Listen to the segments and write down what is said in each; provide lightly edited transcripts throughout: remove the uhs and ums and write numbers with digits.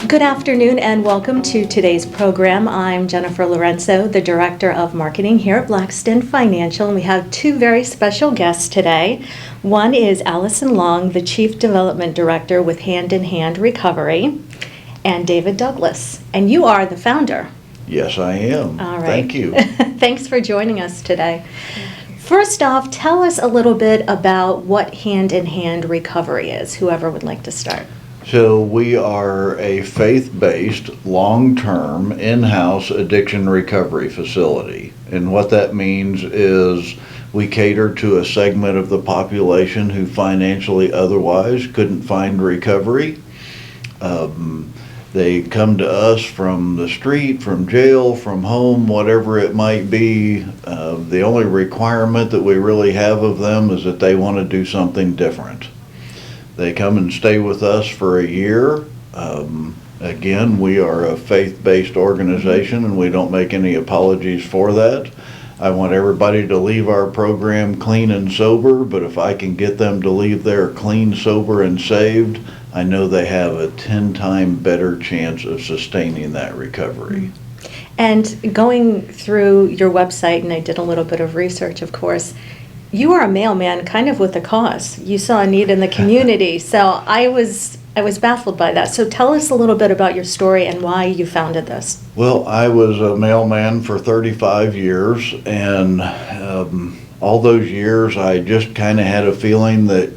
Good afternoon and welcome to today's program. I'm Jennifer Lorenzo, the Director of Marketing here at Blackston Financial, and we have two very special guests today. One is Allison Long, the Chief Development Director with Hand in Hand Recovery, and David Douglas, and you are the founder. Yes, I am. All right. Thank you. Thanks for joining us today. First off, tell us a little bit about what Hand in Hand Recovery is, whoever would like to start. So we are a faith-based, long-term, in-house addiction recovery facility. And what that means is we cater to a segment of the population who financially otherwise couldn't find recovery. They come to us from the street, from jail, from home, whatever it might be. The only requirement that we really have of them is that they want to do something different. They come and stay with us for a year. Again, we are a faith-based organization and we don't make any apologies for that. I want everybody to leave our program clean and sober, but if I can get them to leave there clean, sober, and saved, I know they have a 10-time better chance of sustaining that recovery. And going through your website, and I did a little bit of research, of course, you are a mailman kind of with a cause. You saw a need in the community, so I was baffled by that. So tell us a little bit about your story and why you founded this. Well, I was a mailman for 35 years, and all those years I just kind of had a feeling that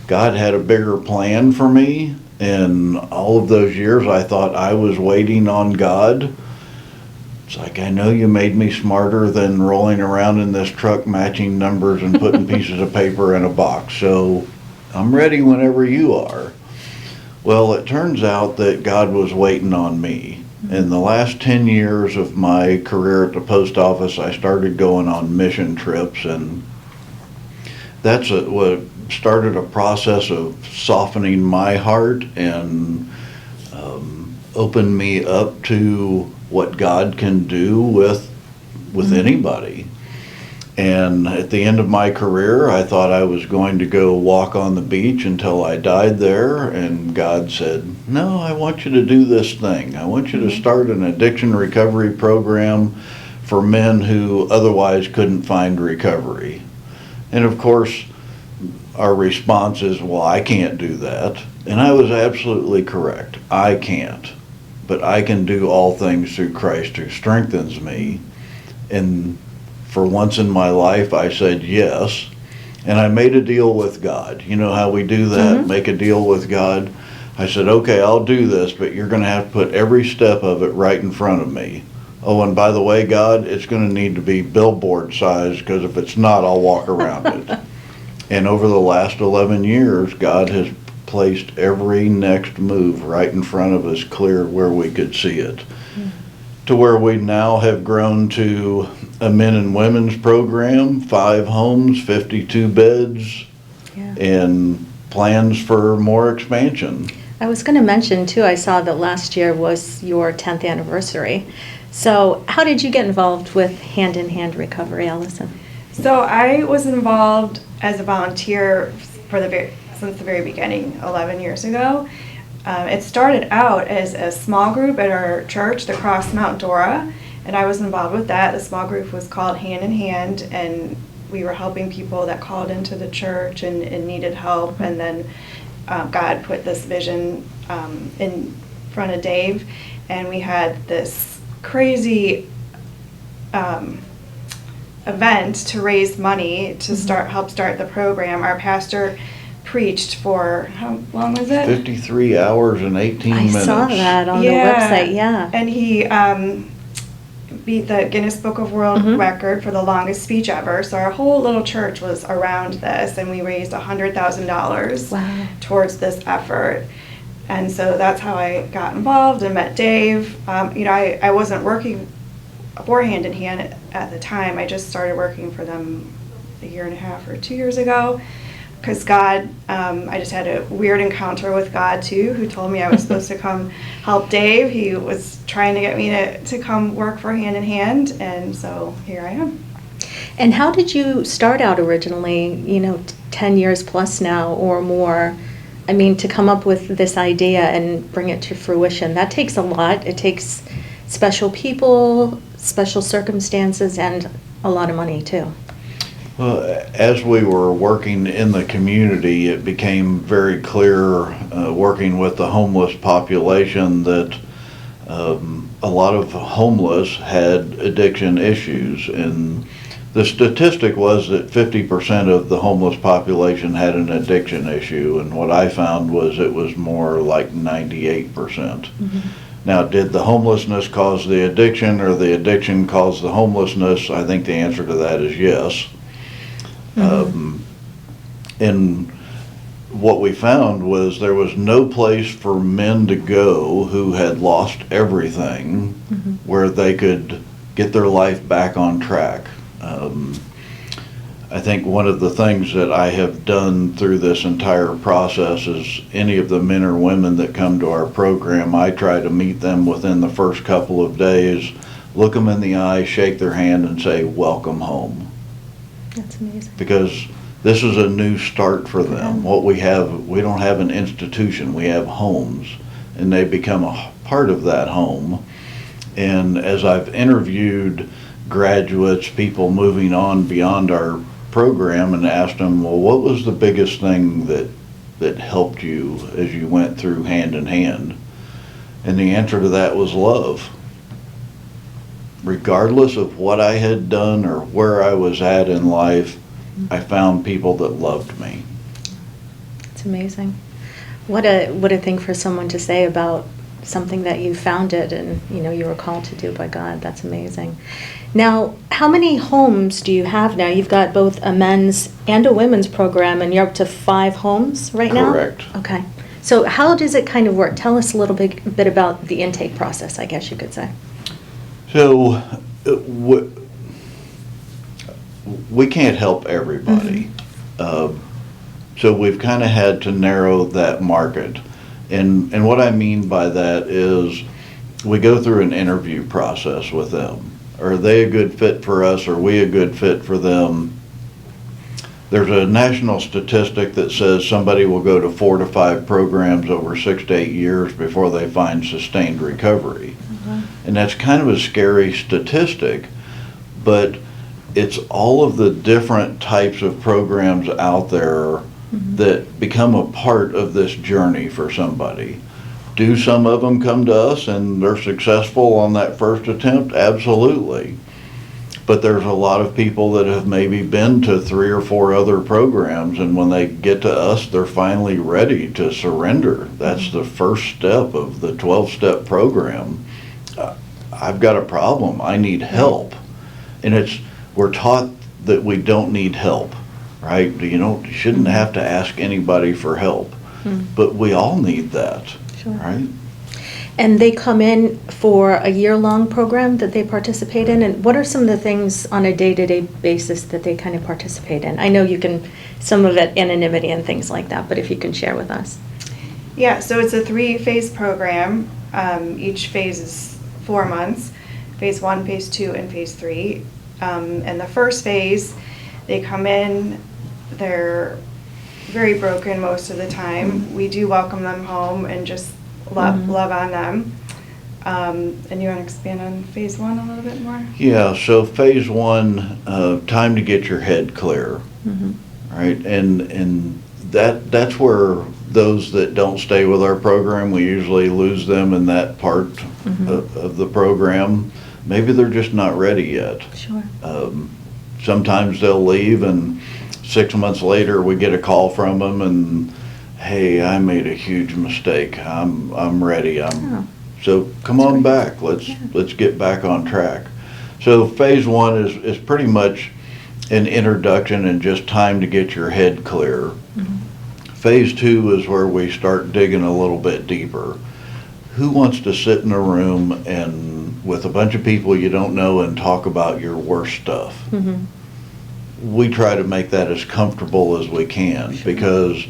God had a bigger plan for me, and all of those years I thought I was waiting on God. It's like, I know you made me smarter than rolling around in this truck matching numbers and putting pieces of paper in a box, so I'm ready whenever you are. Well, it turns out that God was waiting on me. In the last 10 years of my career at the post office, I started going on mission trips, and that's what started a process of softening my heart and opened me up to what God can do with anybody. And at the end of my career, I thought I was going to go walk on the beach until I died there, and God said, no, I want you to do this thing. I want you to start an addiction recovery program for men who otherwise couldn't find recovery. And of course, our response is, well, I can't do that. And I was absolutely correct. I can't. But I can do all things through Christ who strengthens me. And for once in my life, I said yes. And I made a deal with God. You know how we do that? Make a deal with God. I said, okay, I'll do this, but you're going to have to put every step of it right in front of me. Oh, and by the way, God, it's going to need to be billboard size, because if it's not, I'll walk around it. And over the last 11 years, God has placed every next move right in front of us, clear where we could see it. To where we now have grown to a men and women's program, 5 homes, 52 beds, and plans for more expansion. I was going to mention too, I saw that last year was your 10th anniversary. So how did you get involved with Hand in Hand Recovery, Allison? So I was involved as a volunteer since the very beginning, 11 years ago. It started out as a small group at our church, the Cross Mount Dora, and I was involved with that. The small group was called Hand in Hand, and we were helping people that called into the church and needed help. And then God put this vision in front of Dave, and we had this crazy event to raise money to help start the program. Our pastor preached for, how long was it? 53 hours and 18 minutes. I saw that on the website, yeah. And he beat the Guinness Book of World Record for the longest speech ever. So our whole little church was around this, and we raised $100,000 towards this effort. And so that's how I got involved and met Dave. I wasn't working for Hand in Hand at the time. I just started working for them a year and a half or 2 years ago. Because God, I just had a weird encounter with God too, who told me I was supposed to come help Dave. He was trying to get me to come work for Hand in Hand, and so here I am. And how did you start out originally, 10 years plus now or more? I mean, to come up with this idea and bring it to fruition, that takes a lot. It takes special people, special circumstances, and a lot of money too. Well, as we were working in the community, it became very clear, working with the homeless population, that a lot of homeless had addiction issues. And the statistic was that 50% of the homeless population had an addiction issue. And what I found was it was more like 98%. Mm-hmm. Now, did the homelessness cause the addiction, or the addiction cause the homelessness? I think the answer to that is yes. And what we found was there was no place for men to go who had lost everything where they could get their life back on track. I think one of the things that I have done through this entire process is any of the men or women that come to our program, I try to meet them within the first couple of days, look them in the eye, shake their hand, and say, welcome home. That's amazing. Because this is a new start for them. What we have, we don't have an institution, we have homes, and they become a part of that home. And as I've interviewed graduates, people moving on beyond our program, and asked them, well, what was the biggest thing that helped you as you went through Hand in Hand? And the answer to that was love. Regardless of what I had done or where I was at in life, I found people that loved me. It's amazing. What a thing for someone to say about something that you founded and you were called to do by God. That's amazing. Now, how many homes do you have now? You've got both a men's and a women's program, and you're up to 5 homes right now? Correct. Okay. So how does it kind of work? Tell us a little bit about the intake process, I guess you could say. So we can't help everybody. So we've kind of had to narrow that market. And what I mean by that is we go through an interview process with them. Are they a good fit for us? Are we a good fit for them? There's a national statistic that says somebody will go to 4 to 5 programs over 6 to 8 years before they find sustained recovery. And that's kind of a scary statistic, but it's all of the different types of programs out there that become a part of this journey for somebody. Do some of them come to us and they're successful on that first attempt? Absolutely. But there's a lot of people that have maybe been to 3 or 4 other programs, and when they get to us, they're finally ready to surrender. That's the first step of the 12-step program. I've got a problem. I need help. And we're taught that we don't need help, right? You shouldn't have to ask anybody for help. But we all need that, right? And they come in for a year-long program that they participate in, and what are some of the things on a day-to-day basis that they kind of participate in? I know you can, some of it anonymity and things like that, but if you can share with us. Yeah, so it's a 3-phase program. Each phase is 4 months, phase 1, phase 2, and phase 3. And the first phase, they come in, they're very broken most of the time. We do welcome them home and just love on them. And you want to expand on phase 1 a little bit more? Yeah, so phase 1, time to get your head clear, right? And that's where those that don't stay with our program, we usually lose them in that part of the program. Maybe they're just not ready yet. Sure. Sometimes they'll leave, and 6 months later we get a call from them, and hey, I made a huge mistake. I'm ready. So come on back. Let's get back on track. So phase 1 is pretty much an introduction and just time to get your head clear. Phase 2 is where we start digging a little bit deeper. Who wants to sit in a room and with a bunch of people you don't know and talk about your worst stuff? We try to make that as comfortable as we can, because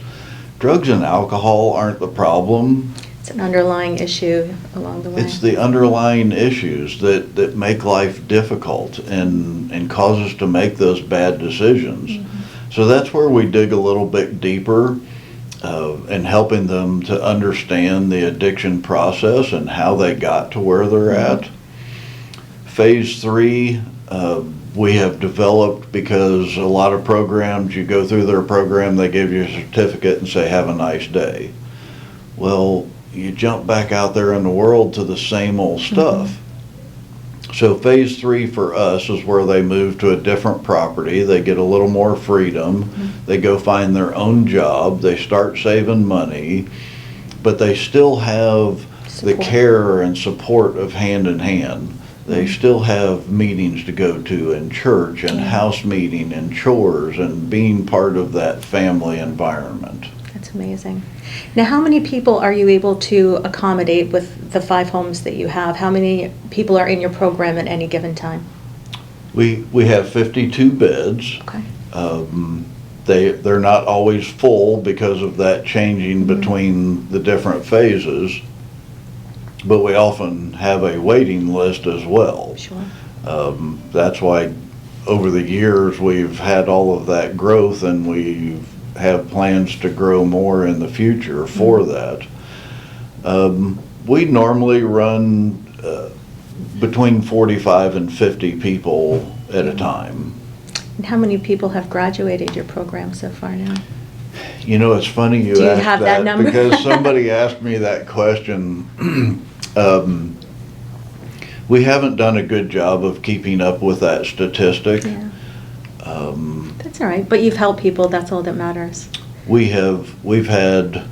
drugs and alcohol aren't the problem. It's an underlying issue along the way. It's the underlying issues that make life difficult and cause us to make those bad decisions. So that's where we dig a little bit deeper. and helping them to understand the addiction process and how they got to where they're at. Phase 3, we have developed, because a lot of programs, you go through their program, they give you a certificate and say, have a nice day. Well, you jump back out there in the world to the same old stuff. So phase 3 for us is where they move to a different property, they get a little more freedom, they go find their own job, they start saving money, but they still have the care and support of Hand in Hand. They still have meetings to go to in church and house meeting and chores and being part of that family environment. That's amazing. Now, how many people are you able to accommodate with the 5 homes that you have? How many people are in your program at any given time? We have 52 beds. Okay. They're not always full because of that changing between the different phases, but we often have a waiting list as well. Sure. That's why over the years we've had all of that growth, and we have plans to grow more in the future for that. We normally run between 45 and 50 people at a time. And how many people have graduated your program so far now? You know, it's funny you Do you ask have that number? because somebody asked me that question. We haven't done a good job of keeping up with that statistic. Yeah. That's all right, but you've helped people, that's all that matters. We've had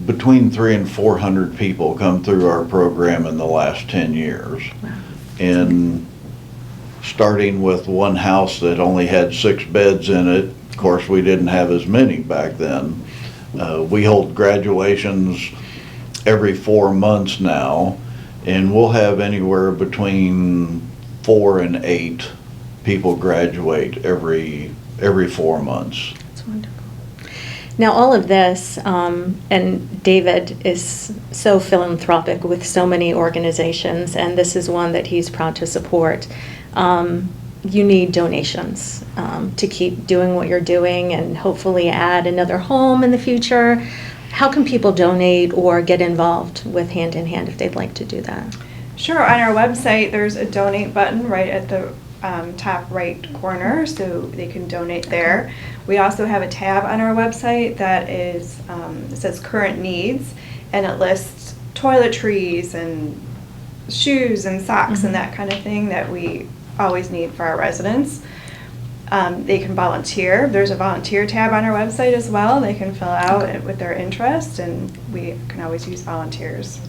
between 300 and 400 people come through our program in the last 10 years. Wow. And starting with one house that only had 6 beds in it, of course we didn't have as many back then. We hold graduations every 4 months now, and we'll have anywhere between 4 and 8 people graduate every 4 months. That's wonderful. Now, all of this, and David is so philanthropic with so many organizations, and this is one that he's proud to support. You need donations to keep doing what you're doing and hopefully add another home in the future. How can people donate or get involved with Hand in Hand if they'd like to do that? Sure, on our website there's a donate button right at the top right corner, so they can donate there. We also have a tab on our website that is it says current needs, and it lists toiletries and shoes and socks and that kind of thing that we always need for our residents. They can volunteer. There's a volunteer tab on our website as well. They can fill out with their interest, and we can always use volunteers.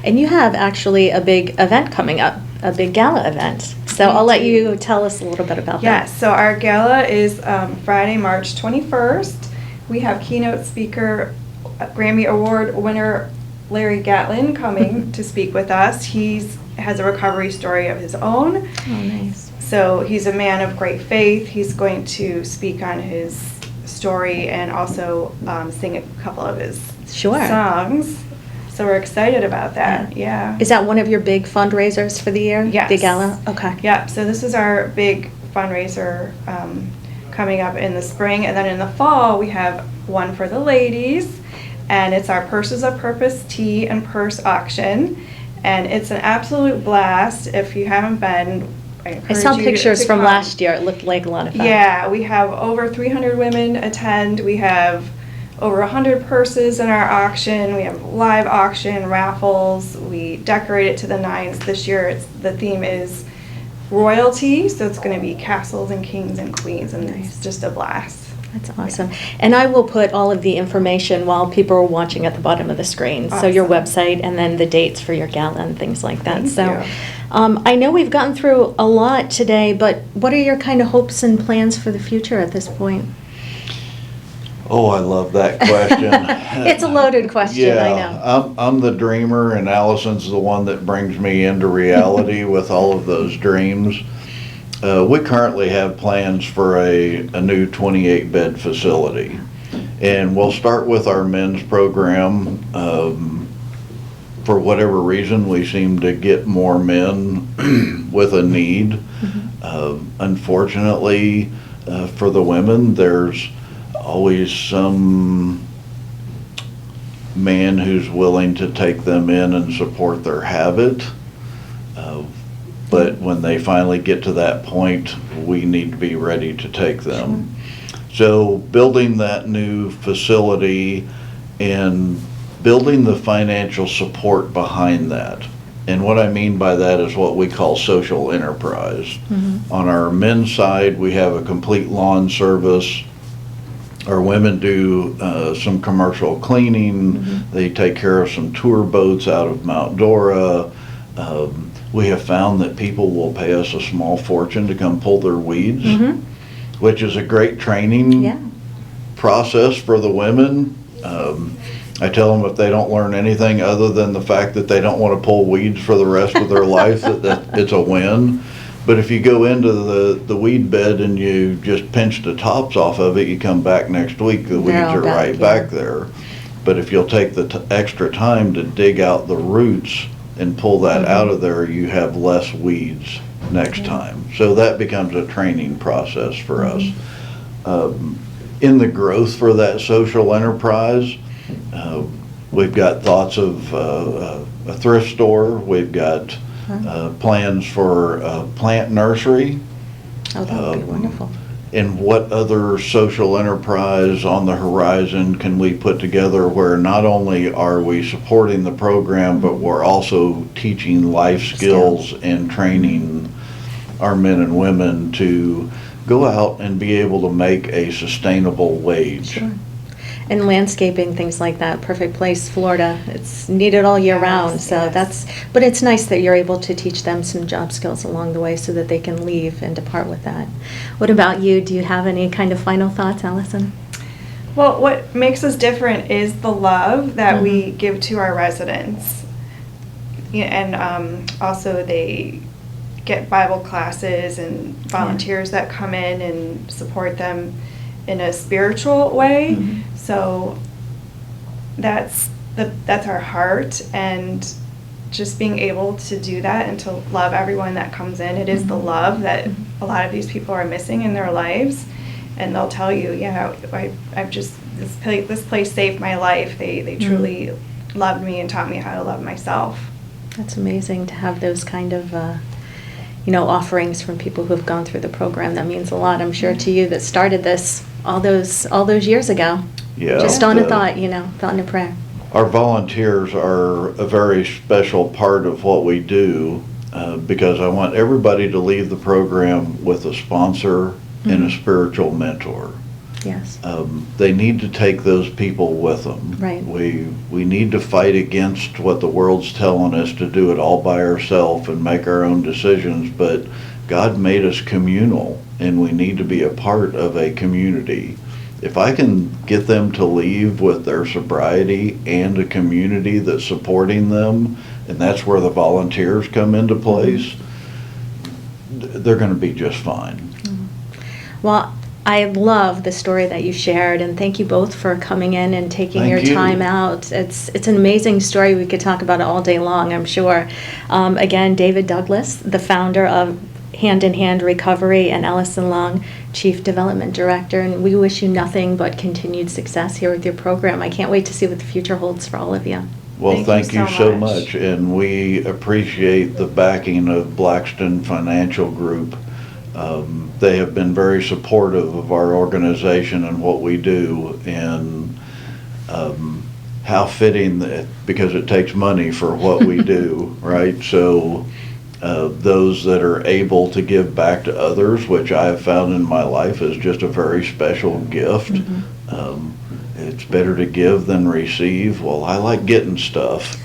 And you have actually a big event coming up, a big gala event. So I'll let you tell us a little bit about that. Yes, so our gala is Friday, March 21st. We have keynote speaker, Grammy Award winner Larry Gatlin coming to speak with us. He has a recovery story of his own. Oh, nice. So he's a man of great faith. He's going to speak on his story and also sing a couple of his songs. So we're excited about that, yeah. Is that one of your big fundraisers for the year? Yes. The gala? Okay. Yeah, so this is our big fundraiser coming up in the spring. And then in the fall, we have one for the ladies. And it's our Purses of Purpose tea and purse auction. And it's an absolute blast. If you haven't been, I saw pictures from last year. It looked like a lot of fun. Yeah, we have over 300 women attend. We have over 100 purses in our auction. We have live auction, raffles. We decorate it to the nines. This year, the theme is royalty, so it's going to be castles and kings and queens, and it's just a blast. That's awesome. And I will put all of the information while people are watching at the bottom of the screen. Awesome. So your website and then the dates for your gala and things like that. Thank you. I know we've gotten through a lot today, but what are your kind of hopes and plans for the future at this point? Oh, I love that question. It's a loaded question, I know. I'm the dreamer, and Allison's the one that brings me into reality with all of those dreams. We currently have plans for a new 28-bed facility, and we'll start with our men's program. For whatever reason, we seem to get more men with a need. Unfortunately, for the women, there's always some man who's willing to take them in and support their habit. But when they finally get to that point, we need to be ready to take them. So building that new facility and building the financial support behind that. And what I mean by that is what we call social enterprise. On our men's side, we have a complete lawn service. Our women do some commercial cleaning. They take care of some tour boats out of Mount Dora. We have found that people will pay us a small fortune to come pull their weeds, which is a great training process for the women. I tell them if they don't learn anything other than the fact that they don't want to pull weeds for the rest of their life, that it's a win. But if you go into the weed bed and you just pinch the tops off of it, you come back next week, the weeds are right back there. But if you'll take the extra time to dig out the roots and pull that out of there, you have less weeds next time. So that becomes a training process for us. In the growth for that social enterprise, we've got thoughts of a thrift store. We've got plans for a plant nursery. Oh, that would be wonderful. And what other social enterprise on the horizon can we put together where not only are we supporting the program, but we're also teaching life skills and training our men and women to go out and be able to make a sustainable wage. Sure. And landscaping, things like that, perfect place, Florida. It's needed all year round, so but it's nice that you're able to teach them some job skills along the way so that they can leave and depart with that. What about you? Do you have any kind of final thoughts, Allison? Well, what makes us different is the love that we give to our residents. And also they get Bible classes and volunteers that come in and support them in a spiritual way. So that's our heart, and just being able to do that and to love everyone that comes in. It is the love that a lot of these people are missing in their lives, and they'll tell you, I've just this place saved my life. They truly loved me and taught me how to love myself. That's amazing to have those kind of offerings from people who have gone through the program. That means a lot, I'm sure, to you that started this all those years ago. Yeah. Just on a thought, thought in a prayer. Our volunteers are a very special part of what we do because I want everybody to leave the program with a sponsor and a spiritual mentor. Yes. They need to take those people with them. Right. We need to fight against what the world's telling us to do it all by ourselves and make our own decisions, but God made us communal, and we need to be a part of a community. If I can get them to leave with their sobriety and a community that's supporting them, and that's where the volunteers come into place, they're going to be just fine. Well, I love the story that you shared, and thank you both for coming in and taking Thank your you. time out. It's an amazing story. We could talk about it all day long, I'm sure. Again, David Douglas, the founder of Hand in Hand Recovery, and Allison Long, Chief Development Director, and we wish you nothing but continued success here with your program. I can't wait to see what the future holds for all of you. Well, thank you so much, and we appreciate the backing of Blackston Financial Group. They have been very supportive of our organization and what we do, and how fitting that, because it takes money for what we do, right? So those that are able to give back to others, which I have found in my life is just a very special gift. It's better to give than receive. Well, I like getting stuff,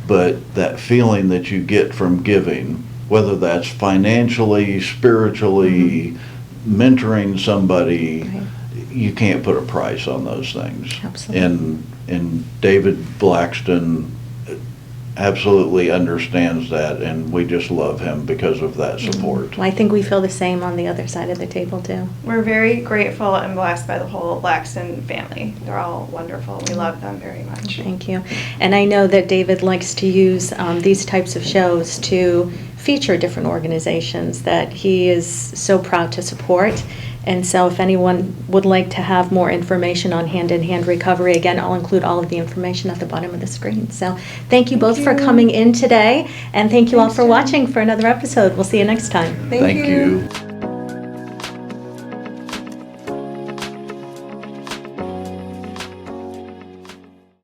but that feeling that you get from giving, whether that's financially, spiritually, mentoring somebody, you can't put a price on those things. Absolutely. And David Blackston absolutely understands that, and we just love him because of that support. Well, I think we feel the same on the other side of the table too. We're very grateful and blessed by the whole Blackston family. They're all wonderful. We love them very much. Thank you. And I know that David likes to use these types of shows to feature different organizations that he is so proud to support. And so if anyone would like to have more information on hand-in-hand recovery, again, I'll include all of the information at the bottom of the screen. So thank you both for coming in today, and thank you all for watching for another episode. We'll see you next time. Thank you.